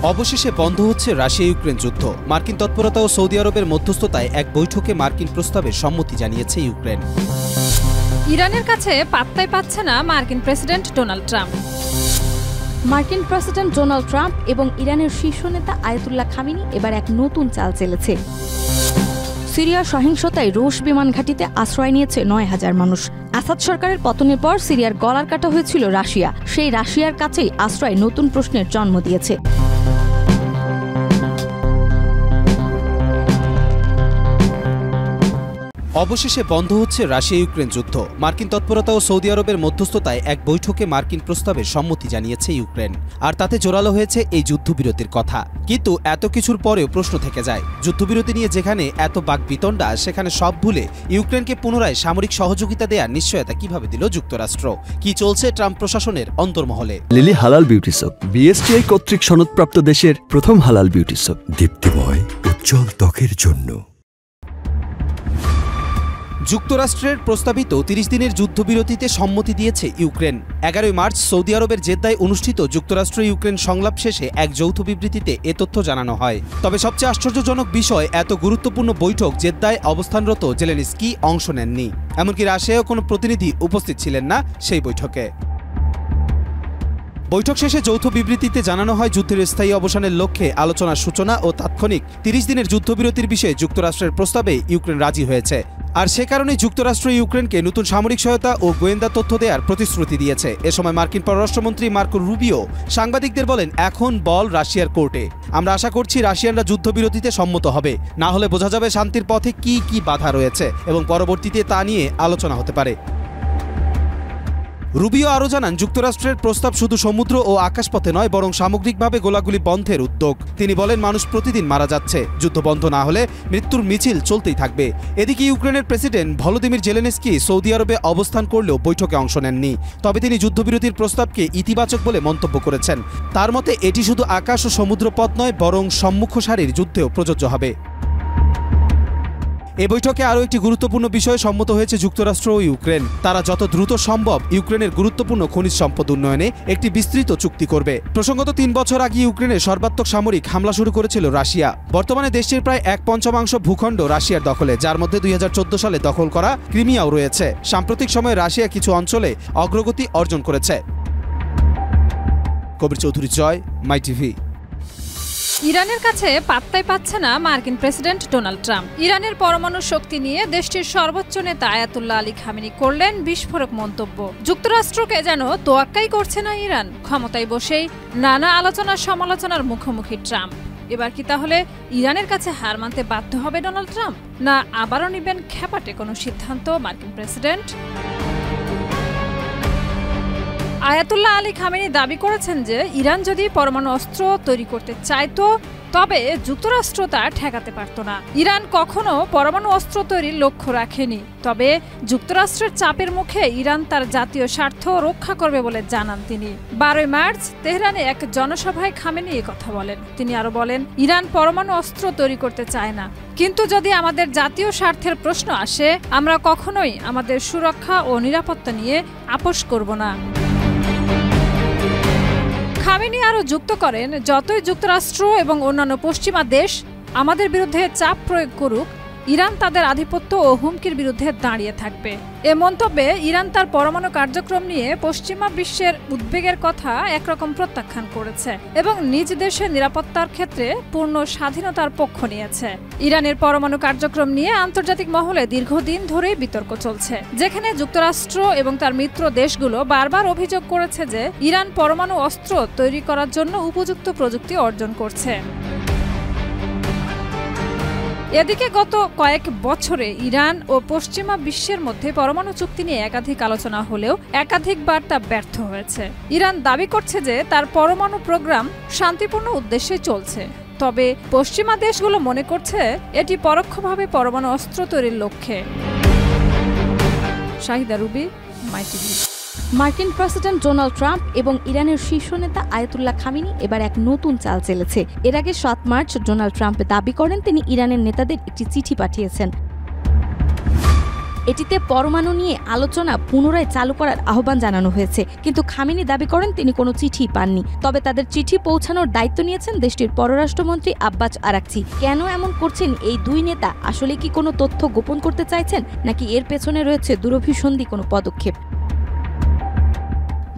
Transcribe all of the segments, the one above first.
অবশেষে বন্ধ হচ্ছে রাশিয়া ইউক্রেন যুদ্ধ। মার্কিন তৎপরতা ও সৌদি আরবের মধ্যস্থতায় এক বৈঠকে মার্কিন প্রস্তাবে সম্মতি জানিয়েছে ইউক্রেন। ইরানের কাছে পাত্তাই পাচ্ছে না মার্কিন প্রেসিডেন্ট ডোনাল্ড ট্রাম্প। মার্কিন প্রেসিডেন্ট ডোনাল্ড ট্রাম্প এবং ইরানের শীর্ষ নেতা আয়াতুল্লাহ খামেনি এবার এক নতুন চাল চেলেছে। সিরিয়ার সহিংসতায় রুশ বিমান ঘাঁটিতে আশ্রয় নিয়েছে ৯,০০০ মানুষ। আসাদ সরকারের পতনের পর সিরিয়ার গলার কাটা হয়েছিল রাশিয়া। সেই রাশিয়ার কাছেই আশ্রয় নতুন প্রশ্নের জন্ম দিয়েছে। অবশেষে বন্ধ হচ্ছে রাশিয়া ইউক্রেন যুদ্ধ। মার্কিন তৎপরতা ও সৌদি আরবের মধ্যস্থতায় এক বৈঠকে মার্কিন প্রস্তাবে সম্মতি জানিয়েছে ইউক্রেন। আর তাতে জোরালো হয়েছে এই যুদ্ধবিরতির কথা। কিন্তু এত কিছুর পরেও প্রশ্ন থেকে যায়, যুদ্ধবিরতি নিয়ে যেখানে এত বাকবিতণ্ডা, সেখানে সব ভুলে ইউক্রেনকে পুনরায় সামরিক সহযোগিতা দেওয়ার নিশ্চয়তা কিভাবে দিল যুক্তরাষ্ট্র? কি চলছে ট্রাম্প প্রশাসনের অন্তর্মহলে? লিলি হালাল বিউটি সোপ, বিএসটিআই কর্তৃক সনদপ্রাপ্ত দেশের প্রথম হালাল বিউটি সোপ, দীপ্তিময় উজ্জ্বল ত্বকের জন্য। যুক্তরাষ্ট্রের প্রস্তাবিত ৩০ দিনের যুদ্ধবিরতিতে সম্মতি দিয়েছে ইউক্রেন। ১১ মার্চ সৌদি আরবের জেদ্দায় অনুষ্ঠিত যুক্তরাষ্ট্র ইউক্রেন সংলাপ শেষে এক যৌথ বিবৃতিতে এ তথ্য জানানো হয়। তবে সবচেয়ে আশ্চর্যজনক বিষয়, এত গুরুত্বপূর্ণ বৈঠক জেদ্দায় অবস্থানরত জেলেনস্কি অংশ নেননি। এমনকি রাশিয়াও কোনো প্রতিনিধি উপস্থিত ছিলেন না সেই বৈঠকে। বৈঠক শেষে যৌথ বিবৃতিতে জানানো হয়, যুদ্ধের স্থায়ী অবসানের লক্ষ্যে আলোচনার সূচনা ও তাৎক্ষণিক ৩০ দিনের যুদ্ধবিরতির বিষয়ে যুক্তরাষ্ট্রের প্রস্তাবে ইউক্রেন রাজি হয়েছে। আর সে কারণে যুক্তরাষ্ট্র ইউক্রেনকে নতুন সামরিক সহায়তা ও গোয়েন্দা তথ্য দেওয়ার প্রতিশ্রুতি দিয়েছে। এ সময় মার্কিন পররাষ্ট্রমন্ত্রী মার্কো রুবিও সাংবাদিকদের বলেন, এখন বল রাশিয়ার কোর্টে। আমরা আশা করছি রাশিয়ানরা যুদ্ধবিরতিতে সম্মত হবে, না হলে বোঝা যাবে শান্তির পথে কি কি বাধা রয়েছে এবং পরবর্তীতে তা নিয়ে আলোচনা হতে পারে। রুবিও আরও জানান, যুক্তরাষ্ট্রের প্রস্তাব শুধু সমুদ্র ও আকাশপথে নয়, বরং সামগ্রিকভাবে গোলাগুলি বন্ধের উদ্যোগ। তিনি বলেন, মানুষ প্রতিদিন মারা যাচ্ছে, যুদ্ধ বন্ধ না হলে মৃত্যুর মিছিল চলতেই থাকবে। এদিকে ইউক্রেনের প্রেসিডেন্ট ভলোদিমির জেলেনস্কি সৌদি আরবে অবস্থান করলেও বৈঠকে অংশ নেননি। তবে তিনি যুদ্ধবিরতির প্রস্তাবকে ইতিবাচক বলে মন্তব্য করেছেন। তার মতে এটি শুধু আকাশ ও সমুদ্রপথ নয়, বরং সম্মুখ সারির যুদ্ধেও প্রযোজ্য হবে। এ বৈঠকে আরও একটি গুরুত্বপূর্ণ বিষয়ে সম্মত হয়েছে যুক্তরাষ্ট্র ও ইউক্রেন। তারা যত দ্রুত সম্ভব ইউক্রেনের গুরুত্বপূর্ণ খনিজ সম্পদ উন্নয়নে একটি বিস্তৃত চুক্তি করবে। প্রসঙ্গত ৩ বছর আগে ইউক্রেনে সর্বাত্মক সামরিক হামলা শুরু করেছিল রাশিয়া। বর্তমানে দেশটির প্রায় ১/৫ ভূখণ্ড রাশিয়ার দখলে, যার মধ্যে ২০১৪ সালে দখল করা ক্রিমিয়াও রয়েছে। সাম্প্রতিক সময়ে রাশিয়া কিছু অঞ্চলে অগ্রগতি অর্জন করেছে। কবির চৌধুরী, জয়, মাই টিভি। ইরানের কাছে পাত্তাই পাচ্ছে না মার্কিন প্রেসিডেন্ট ডোনাল্ড ট্রাম্প। ইরানের পরমাণু শক্তি নিয়ে দেশটির সর্বোচ্চ নেতা আয়াতুল্লাহ আলী খামেনি করলেন বিস্ফোরক মন্তব্য। যুক্তরাষ্ট্রকে যেন তোয়াক্কাই করছে না ইরান। ক্ষমতায় বসেই নানা আলোচনা সমালোচনার মুখোমুখি ট্রাম্প। এবার কি তাহলে ইরানের কাছে হার মানতে বাধ্য হবে ডোনাল্ড ট্রাম্প, না আবারও নেবেন খ্যাপাটে কোনো সিদ্ধান্ত মার্কিন প্রেসিডেন্ট? আয়াতুল্লাহ আলী খামেনি দাবি করেছেন যে ইরান যদি পরমাণু অস্ত্র তৈরি করতে চাইতো, তবে যুক্তরাষ্ট্র তা ঠেকাতে পারত না। ইরান কখনো পরমাণু অস্ত্র তৈরির লক্ষ্য রাখেনি, তবে যুক্তরাষ্ট্রের চাপের মুখে ইরান তার জাতীয় স্বার্থ রক্ষা করবে বলে জানান তিনি। ১২ মার্চ তেহরানে এক জনসভায় খামেনি এ কথা বলেন। তিনি আরো বলেন, ইরান পরমাণু অস্ত্র তৈরি করতে চায় না, কিন্তু যদি আমাদের জাতীয় স্বার্থের প্রশ্ন আসে, আমরা কখনোই আমাদের সুরক্ষা ও নিরাপত্তা নিয়ে আপোষ করব না। খামেনি আরও যুক্ত করেন, যতই যুক্তরাষ্ট্র এবং অন্যান্য পশ্চিমা দেশ আমাদের বিরুদ্ধে চাপ প্রয়োগ করুক, ইরান তাদের আধিপত্য ও হুমকির বিরুদ্ধে দাঁড়িয়ে থাকবে। এ মন্তব্যে ইরান তার পরমাণু কার্যক্রম নিয়ে পশ্চিমা বিশ্বের উদ্বেগের কথা একরকম প্রত্যাখ্যান করেছে এবং নিজ দেশের নিরাপত্তার ক্ষেত্রে পূর্ণ স্বাধীনতার পক্ষ নিয়েছে। ইরানের পরমাণু কার্যক্রম নিয়ে আন্তর্জাতিক মহলে দীর্ঘদিন ধরেই বিতর্ক চলছে, যেখানে যুক্তরাষ্ট্র এবং তার মিত্র দেশগুলো বারবার অভিযোগ করেছে যে ইরান পরমাণু অস্ত্র তৈরি করার জন্য উপযুক্ত প্রযুক্তি অর্জন করছে। এদিকে গত কয়েক বছরে ইরান ও পশ্চিমা বিশ্বের মধ্যে পরমাণু চুক্তি নিয়ে একাধিক আলোচনা হলেও একাধিকবার তা ব্যর্থ হয়েছে। ইরান দাবি করছে যে তার পরমাণু প্রোগ্রাম শান্তিপূর্ণ উদ্দেশ্যে চলছে, তবে পশ্চিমা দেশগুলো মনে করছে এটি পরোক্ষভাবে পরমাণু অস্ত্র তৈরির লক্ষ্যে। শাহিদা রুবি, মাই টিভি। মার্কিন প্রেসিডেন্ট ডোনাল্ড ট্রাম্প এবং ইরানের শীর্ষ নেতা আয়াতুল্লাহ খামেনি এবার এক নতুন চাল চেলেছে। এর আগে ৭ মার্চ ডোনাল্ড ট্রাম্প দাবি করেন তিনি ইরানের নেতাদের একটি চিঠি পাঠিয়েছেন। এটিতে পরমাণু নিয়ে আলোচনা পুনরায় চালু করার আহ্বান জানানো হয়েছে, কিন্তু খামেনি দাবি করেন তিনি কোনো চিঠি পাননি। তবে তাদের চিঠি পৌঁছানোর দায়িত্ব নিয়েছেন দেশটির পররাষ্ট্রমন্ত্রী আব্বাস আরাকচি। কেন এমন করছেন এই দুই নেতা? আসলে কি কোনো তথ্য গোপন করতে চাইছেন, নাকি এর পেছনে রয়েছে দূরভিসন্ধি কোনো পদক্ষেপ?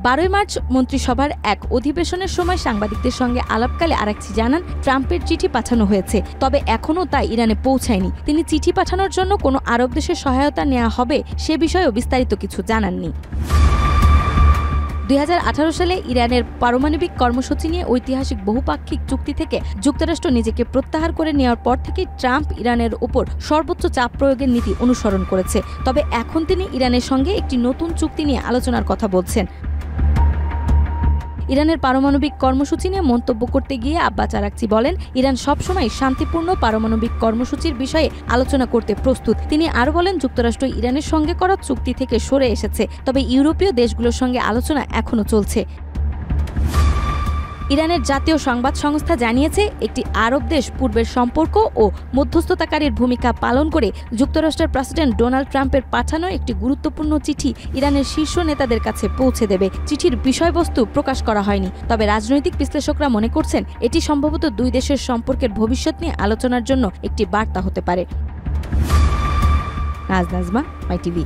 12 মার্চ মন্ত্রিসভার এক অধিবেশনের সময় সাংবাদিকদের সঙ্গে আলাপকালে আরাকচি জানান, ট্রাম্পের চিঠি পাঠানো হয়েছে, তবে এখনও তা ইরানে পৌঁছায়নি। তিনি চিঠি পাঠানোর জন্য কোনো আরব দেশের সহায়তা নেওয়া হবে সে বিষয়েও বিস্তারিত কিছু জানাননি। 2018 সালে ইরানের পারমাণবিক কর্মসূচি নিয়ে ঐতিহাসিক বহুপাক্ষিক চুক্তি থেকে যুক্তরাষ্ট্র নিজেকে প্রত্যাহার করে নেওয়ার পর থেকেই ট্রাম্প ইরানের উপর সর্বোচ্চ চাপ প্রয়োগের নীতি অনুসরণ করেছে। তবে এখন তিনি ইরানের সঙ্গে একটি নতুন চুক্তি নিয়ে আলোচনার কথা বলছেন। ইরানের পারমাণবিক কর্মসূচি নিয়ে মন্তব্য করতে গিয়ে আব্বাস আরাকচি বলেন, ইরান সবসময় শান্তিপূর্ণ পারমাণবিক কর্মসূচির বিষয়ে আলোচনা করতে প্রস্তুত। তিনি আরও বলেন, যুক্তরাষ্ট্র ইরানের সঙ্গে করা চুক্তি থেকে সরে এসেছে, তবে ইউরোপীয় দেশগুলোর সঙ্গে আলোচনা এখনও চলছে। ইরানের জাতীয় সংবাদ সংস্থা জানিয়েছে, একটি আরব দেশ পূর্বের সম্পর্ক ও মধ্যস্থতাকারীর ভূমিকা পালন করে যুক্তরাষ্ট্রের প্রেসিডেন্ট ডোনাল্ড ট্রাম্পের পাঠানো একটি গুরুত্বপূর্ণ চিঠি ইরানের শীর্ষ নেতাদের কাছে পৌঁছে দেবে। চিঠির বিষয়বস্তু প্রকাশ করা হয়নি, তবে রাজনৈতিক বিশ্লেষকরা মনে করছেন এটি সম্ভবত দুই দেশের সম্পর্কের ভবিষ্যৎ নিয়ে আলোচনার জন্য একটি বার্তা হতে পারে। নাজমা, মাইটিভি।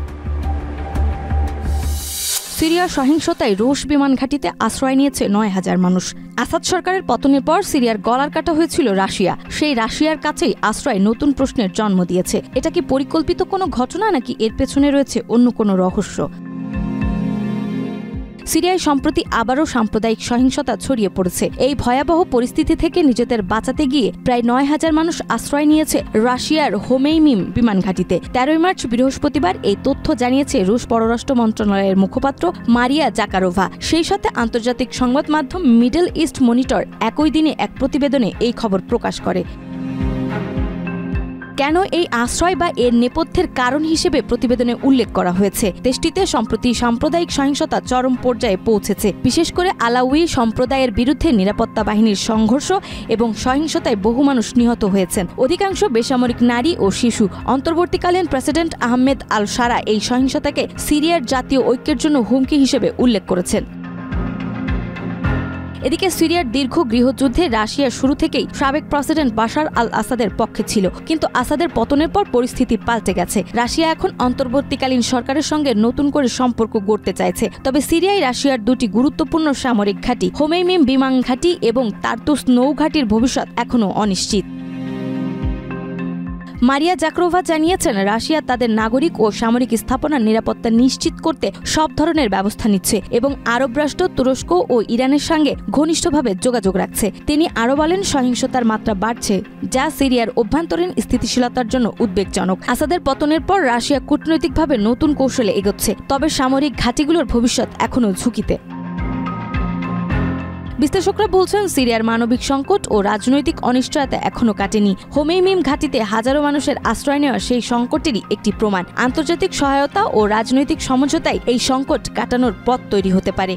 সিরিয়ার সহিংসতায় রুশ বিমান ঘাঁটিতে আশ্রয় নিয়েছে 9,000 মানুষ। আসাদ সরকারের পতনের পর সিরিয়ার গলার কাটা হয়েছিল রাশিয়া। সেই রাশিয়ার কাছেই আশ্রয় নতুন প্রশ্নের জন্ম দিয়েছে। এটা কি পরিকল্পিত কোনো ঘটনা, নাকি এর পেছনে রয়েছে অন্য কোনো রহস্য? সিরিয়ায় সম্প্রতি আবারও সাম্প্রদায়িক সহিংসতা ছড়িয়ে পড়েছে। এই ভয়াবহ পরিস্থিতি থেকে নিজেদের বাঁচাতে গিয়ে প্রায় 9,000 মানুষ আশ্রয় নিয়েছে রাশিয়ার হোমেইমিম বিমান ঘাঁটিতে। 13 মার্চ বৃহস্পতিবার এই তথ্য জানিয়েছে রুশ পররাষ্ট্র মন্ত্রণালয়ের মুখপাত্র মারিয়া জাকারোভা। সেই সাথে আন্তর্জাতিক সংবাদ মাধ্যম মিডল ইস্ট মনিটর একই দিনে এক প্রতিবেদনে এই খবর প্রকাশ করে। কেন এই আশ্রয় বা এর নেপথ্যের কারণ হিসেবে প্রতিবেদনে উল্লেখ করা হয়েছে, দেশটিতে সম্প্রতি সাম্প্রদায়িক সহিংসতা চরম পর্যায়ে পৌঁছেছে। বিশেষ করে আলাউই সম্প্রদায়ের বিরুদ্ধে নিরাপত্তা বাহিনীর সংঘর্ষ এবং সহিংসতায় বহু মানুষ নিহত হয়েছেন, অধিকাংশ বেসামরিক নারী ও শিশু। অন্তর্বর্তীকালীন প্রেসিডেন্ট আহমেদ আল সারা এই সহিংসতাকে সিরিয়ার জাতীয় ঐক্যের জন্য হুমকি হিসেবে উল্লেখ করেছেন। এদিকে সিরিয়ার দীর্ঘ গৃহযুদ্ধে রাশিয়া শুরু থেকেই সাবেক প্রেসিডেন্ট বাশার আল আসাদের পক্ষে ছিল, কিন্তু আসাদের পতনের পর পরিস্থিতি পাল্টে গেছে। রাশিয়া এখন অন্তর্বর্তীকালীন সরকারের সঙ্গে নতুন করে সম্পর্ক গড়তে চাইছে। তবে সিরিয়ায় রাশিয়ার দুটি গুরুত্বপূর্ণ সামরিক ঘাঁটি হোমেইমিম বিমান ঘাঁটি এবং তার্তুস নৌঘাঁটির ভবিষ্যৎ এখনও অনিশ্চিত। মারিয়া জাকারোভা জানিয়েছেন, রাশিয়া তাদের নাগরিক ও সামরিক স্থাপনার নিরাপত্তা নিশ্চিত করতে সব ধরনের ব্যবস্থা নিচ্ছে এবং আরব রাষ্ট্র তুরস্ক ও ইরানের সঙ্গে ঘনিষ্ঠভাবে যোগাযোগ রাখছে। তিনি আরও বলেন, সহিংসতার মাত্রা বাড়ছে, যা সিরিয়ার অভ্যন্তরীণ স্থিতিশীলতার জন্য উদ্বেগজনক। আসাদের পতনের পর রাশিয়া কূটনৈতিকভাবে নতুন কৌশলে এগোচ্ছে, তবে সামরিক ঘাঁটিগুলোর ভবিষ্যৎ এখনও ঝুঁকিতে। বিশ্লেষকরা বলছেন, সিরিয়ার মানবিক সংকট ও রাজনৈতিক অনিশ্চয়তা এখনও কাটেনি। হোমেইমিম ঘাঁটিতে হাজারো মানুষের আশ্রয় নেওয়া সেই সংকটেরই একটি প্রমাণ। আন্তর্জাতিক সহায়তা ও রাজনৈতিক সমঝোতায় এই সংকট কাটানোর পথ তৈরি হতে পারে।